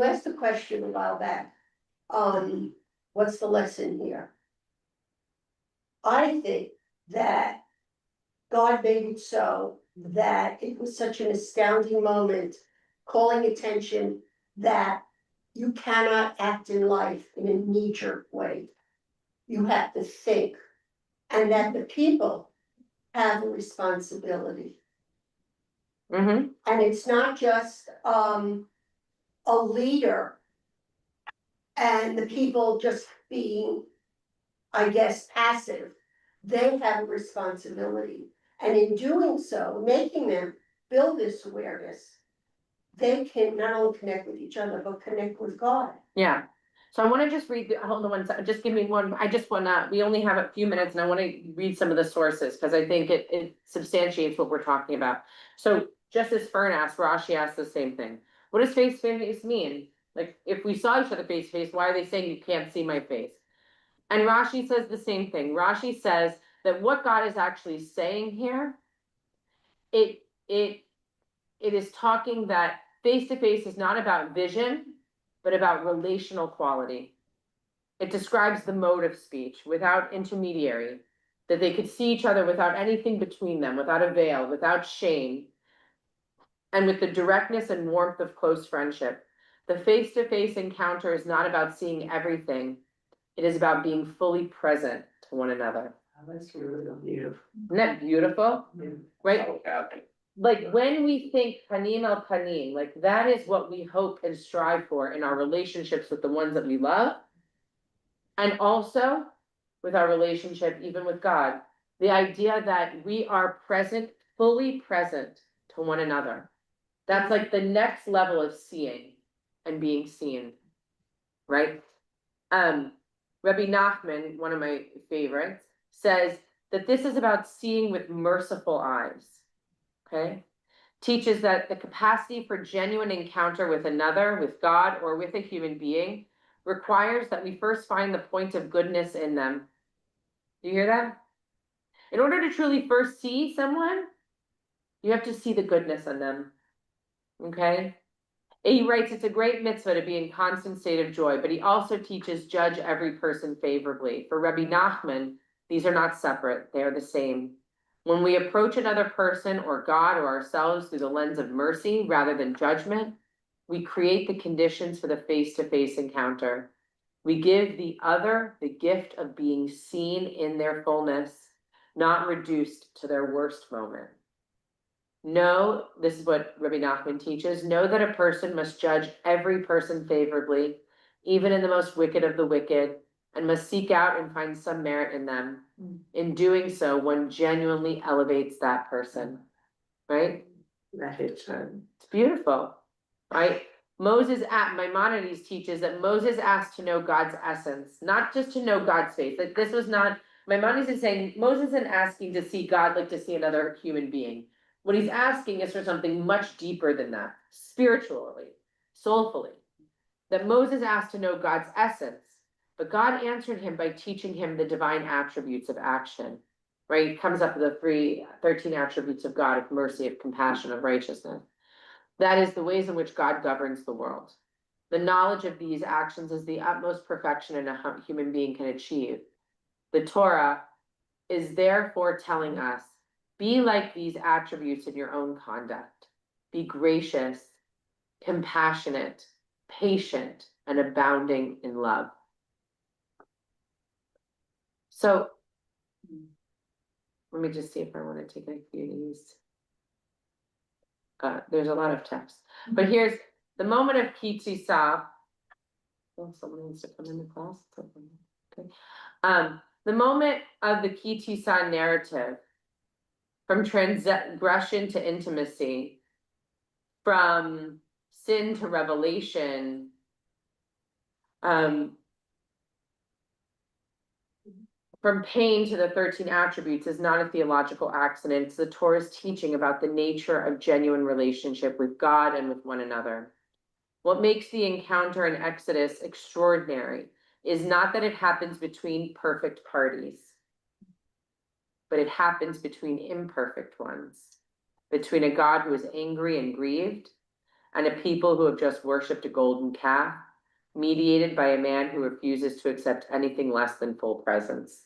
asked the question a while back, what's the lesson here? I think that God made it so that it was such an astounding moment, calling attention that you cannot act in life in a knee-jerk way. You have to think, and that the people have a responsibility. Mm-hmm. And it's not just a leader and the people just being, I guess, passive. They have a responsibility. And in doing so, making them build this awareness, they can not only connect with each other, but connect with God. Yeah. So I want to just read, hold on one second, just give me one, we only have a few minutes and I want to read some of the sources because I think it substantiates what we're talking about. So just as Fern asked, Rashi asked the same thing. What does face to face mean? Like, if we saw each other face to face, why are they saying you can't see my face? And Rashi says the same thing. Rashi says that what God is actually saying here, it is talking that face to face is not about vision, but about relational quality. It describes the mode of speech without intermediary, that they could see each other without anything between them, without a veil, without shame, and with the directness and warmth of close friendship. The face-to-face encounter is not about seeing everything. It is about being fully present to one another. That's really beautiful. Isn't that beautiful? Right? So happy. Like when we think panim el panim, like that is what we hope and strive for in our relationships with the ones that we love. And also with our relationship, even with God, the idea that we are present, fully present to one another. That's like the next level of seeing and being seen, right? Rabbi Nachman, one of my favorites, says that this is about seeing with merciful eyes, okay? Teaches that the capacity for genuine encounter with another, with God, or with a human being requires that we first find the point of goodness in them. Do you hear that? In order to truly first see someone, you have to see the goodness in them, okay? He writes, it's a great mitzvah to be in constant state of joy, but he also teaches judge every person favorably. For Rabbi Nachman, these are not separate, they are the same. When we approach another person or God or ourselves through the lens of mercy rather than judgment, we create the conditions for the face-to-face encounter. We give the other the gift of being seen in their fullness, not reduced to their worst moment. Know, this is what Rabbi Nachman teaches, know that a person must judge every person favorably, even in the most wicked of the wicked, and must seek out and find some merit in them. In doing so, one genuinely elevates that person, right? That hits home. It's beautiful, right? Maimonides teaches that Moses asked to know God's essence, not just to know God's face. Like this was not, Maimonides is saying, Moses isn't asking to see God like to see another human being. What he's asking is for something much deeper than that, spiritually, soulfully. That Moses asked to know God's essence, but God answered him by teaching him the divine attributes of action, right? It comes up with the 13 attributes of God, of mercy, of compassion, of righteousness. That is the ways in which God governs the world. The knowledge of these actions is the utmost perfection a human being can achieve. The Torah is therefore telling us, be like these attributes in your own conduct. Be gracious, compassionate, patient, and abounding in love. So, let me just see if I want to take a few of these. There's a lot of text, but here's the moment of Kitzisa. Oh, someone needs to come in the class. Okay. The moment of the Kitzisa narrative, from transgression to intimacy, from sin to revelation, from pain to the 13 attributes is not a theological accident. It's the Torah's teaching about the nature of genuine relationship with God and with one another. What makes the encounter in Exodus extraordinary is not that it happens between perfect parties, but it happens between imperfect ones, between a God who is angry and grieved and a people who have just worshipped a golden calf, mediated by a man who refuses to accept anything less than full presence.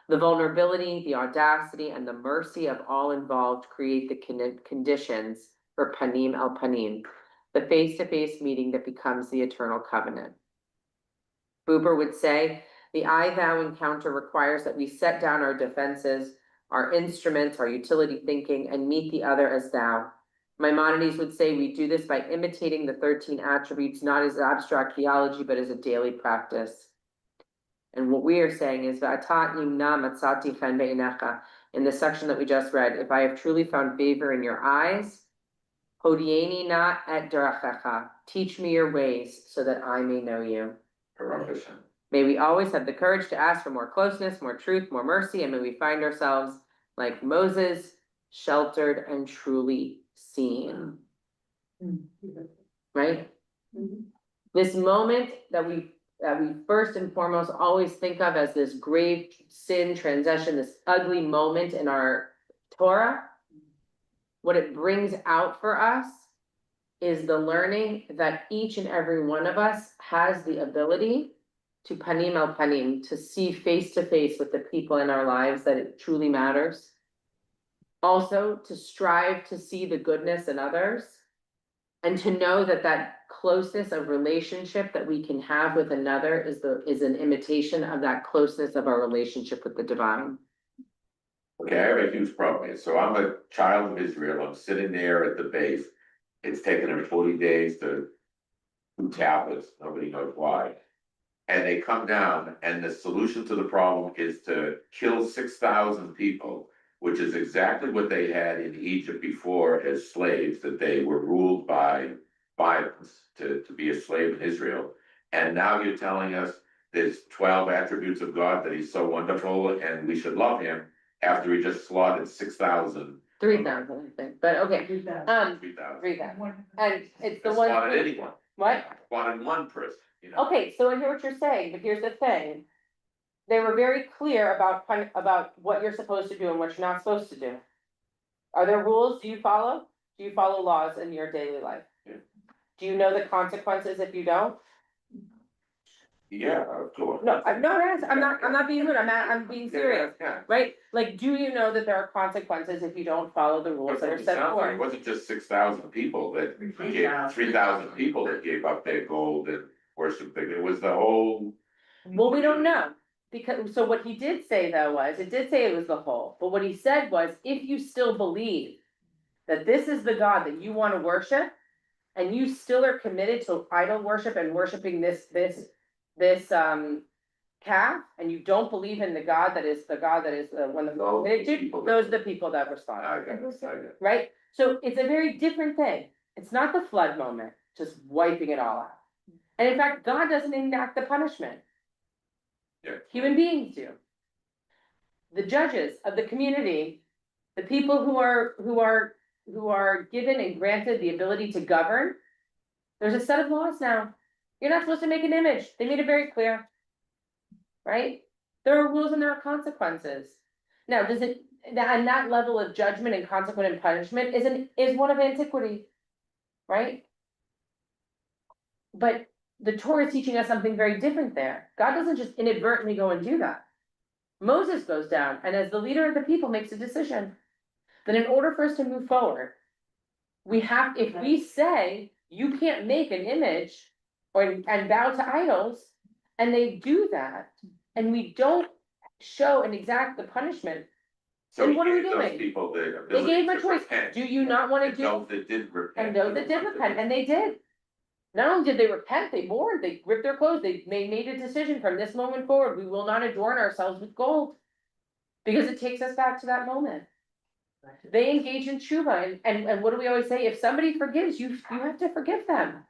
The vulnerability, the audacity, and the mercy of all involved create the conditions for panim el panim, the face-to-face meeting that becomes the eternal covenant. Buber would say, the I-thou encounter requires that we set down our defenses, our instruments, our utility thinking, and meet the other as thou. Maimonides would say we do this by imitating the 13 attributes, not as abstract theology, but as a daily practice. And what we are saying is, in the section that we just read, if I have truly found favor in your eyes, hodieni na et derachecha, teach me your ways so that I may know you. May we always have the courage to ask for more closeness, more truth, more mercy, and may we find ourselves like Moses, sheltered and truly seen. Right? This moment that we first and foremost always think of as this grave sin transgression, this ugly moment in our Torah, what it brings out for us is the learning that each and every one of us has the ability to panim al panim, to see face to face with the people in our lives that it truly matters. Also, to strive to see the goodness in others. And to know that that closeness of relationship that we can have with another is an imitation of that closeness of our relationship with the divine. Okay, I have a huge problem here. So I'm a child of Israel. I'm sitting there at the base. It's taken them 40 days to do tablets. Nobody knows why. And they come down and the solution to the problem is to kill 6,000 people, which is exactly what they had in Egypt before as slaves, that they were ruled by violence to be a slave in Israel. And now you're telling us there's 12 attributes of God, that he's so wonderful and we should love him after he just slaughtered 6,000. 3,000, I think, but okay, 3,000. 3,000, and it's the Just one. slaughtered anyone. What? Slaughtered one person, you know. Okay, so I hear what you're saying, but here's the thing. They were very clear about what you're supposed to do and what you're not supposed to do. Are there rules? Do you follow? Do you follow laws in your daily life? Yeah. Do you know the consequences if you don't? Yeah, of course. No, I'm not being rude, I'm being serious, Yeah. right? Like, do you know that there are consequences if you don't follow the rules that are set Sounds like it forth? wasn't just 6,000 people that gave, 3,000 people that gave up their gold and worshiped, it was the whole. Well, we don't know, because, so what he did say though was, it did say it was the whole, but what he said was, if you still believe that this is the God that you wanna worship, and you still are committed to idol worship and worshiping this calf, and you don't believe in the God that is the one that those are the people that respond. I got it. Right? So it's a very different thing. It's not the flood moment, just wiping it all out. And in fact, God doesn't enact the punishment. Yeah. Human beings do. The judges of the community, the people who are given and granted the ability to govern, there's a set of laws now. You're not supposed to make an image. They made it very clear. Right? There are rules and there are consequences. Now, and that level of judgment and consequent and punishment is one of antiquity, right? But the Torah is teaching us something very different there. God doesn't just inadvertently go and do that. Moses goes down and as the leader of the people makes a decision that in order for us to move forward, if we say you can't make an image and bow to idols, and they do that, and we don't show and exact the punishment, So then what are we he gave those doing? people the They ability gave them a to choice. repent. Do you not wanna And do? those that didn't repent. And those that did repent, and they did. Not only did they repent, they mourned, they ripped their clothes, they made a decision from this moment forward, we will not adorn ourselves with gold. Because it takes us back to that moment. They engage in tshuva, and what do we always say? If somebody forgives you, you have to forgive them.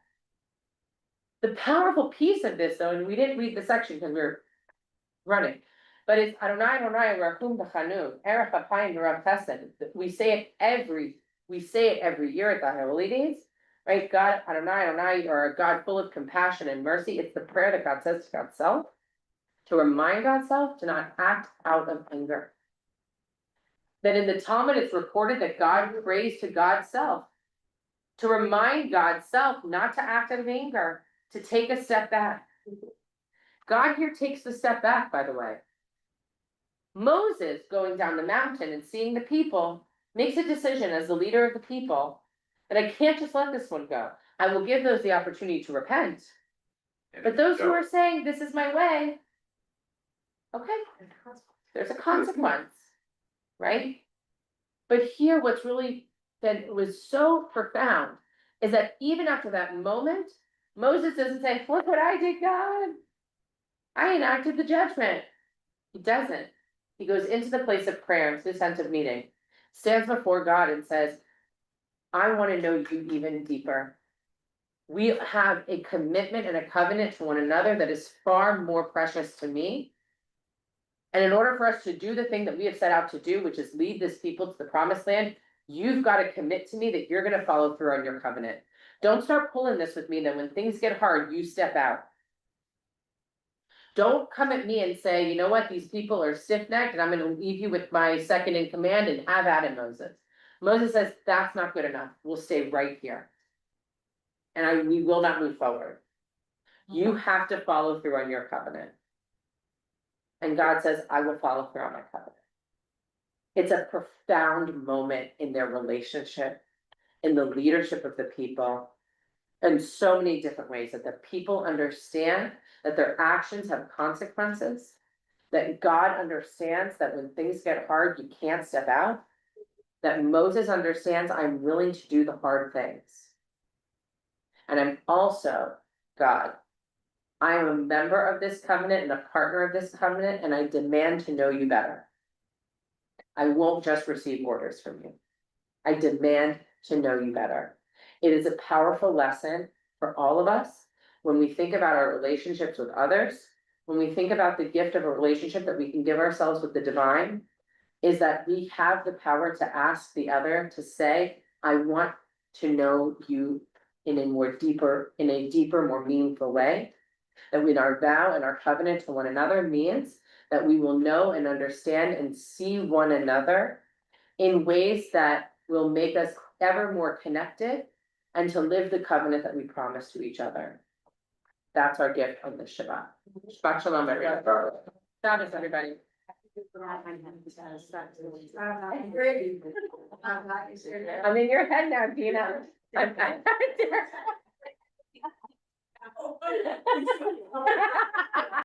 The powerful piece of this though, and we didn't read the section because we were running, but it's Adonai Adonai Rachum B'Chanu, Erech Apayim V'Rav Chesed. We say it every year at the Holy Days, right? God, Adonai Adonai, you are a God full of compassion and mercy. It's the prayer that God says to God's self, to remind God's self to not act out of anger. That in the Talmud it's recorded that God prays to God's self, to remind God's self not to act out of anger, to take a step back. God here takes the step back, by the way. Moses going down the mountain and seeing the people makes a decision as the leader of the people that I can't just let this one go. I will give those the opportunity to repent. But those who are saying this is my way, okay, there's a consequence, right? But here what's really that was so profound is that even after that moment, Moses doesn't say, look what I did, God. I enacted the judgment. He doesn't. He goes into the place of prayer, into the tent of meeting, stands before God and says, I want to know you even deeper. We have a commitment and a covenant to one another that is far more precious to me. And in order for us to do the thing that we have set out to do, which is lead this people to the promised land, you've got to commit to me that you're going to follow through on your covenant. Don't start pulling this with me that when things get hard, you step out. Don't come at me and say, you know what, these people are stiff-necked and I'm going to leave you with my second in command and have at it, Moses. Moses says, that's not good enough. We'll stay right here. and we will not move forward. You have to follow through on your covenant. And God says, I will follow through on my covenant. It's a profound moment in their relationship, in the leadership of the people, in so many different ways that the people understand that their actions have consequences, that God understands that when things get hard, you can't step out, that Moses understands I'm willing to do the hard things. And I'm also, God, I am a member of this covenant and a partner of this covenant, and I demand to know you better. I won't just receive orders from you. I demand to know you better. It is a powerful lesson for all of us when we think about our relationships with others, when we think about the gift of a relationship that we can give ourselves with the divine, is that we have the power to ask the other to say, I want to know you in a deeper, more meaningful way. That with our vow and our covenant to one another means that we will know and understand and see one another in ways that will make us ever more connected and to live the covenant that we promise to each other. That's our gift on this Shabbat. Shabbat shalom, everybody. Shabbos, everybody. I'm in your head now, Dina. I'm